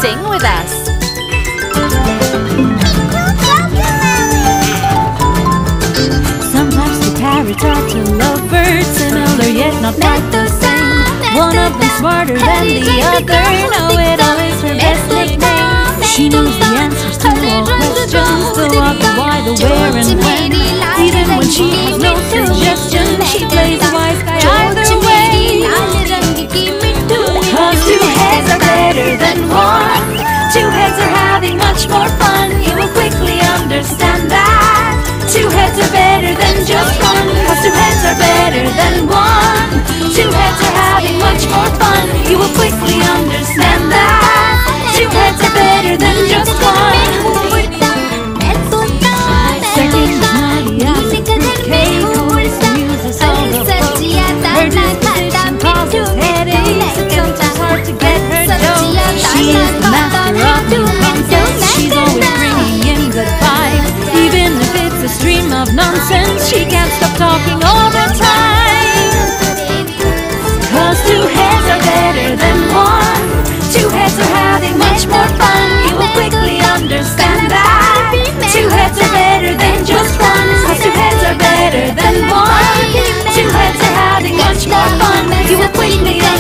sing with us. Sometimes the parrots are two lovebirds, similar yet not quite the same. One of them smarter than the other, know-it-all is her best nickname. She knows the answers to all questions, the what, the why, the where and when. Even when she has no suggestion, she plays a wise guy either way. 'Cause two heads are better than one. Two heads are having much more fun. You will quickly understand that. Two heads are better than just one. 'Cause two heads are better than one. Two heads are having much more fun. You will quickly understand that. Two heads are better than just one. Second is naughty as a fruitcake, who is the muses all the folk. Her disposition causes headaches, it's sometimes hard to get her dough. She is the master of new concepts, she's always bringing in good vibes. Even if it's a stream of nonsense, she can't stop talking all the time. 'Cause two heads are better than one. Two heads are having much more fun. You will quickly understand that. Two heads are better than just one. 'Cause two heads are better than one. Two heads are having much more fun. You will quickly understand.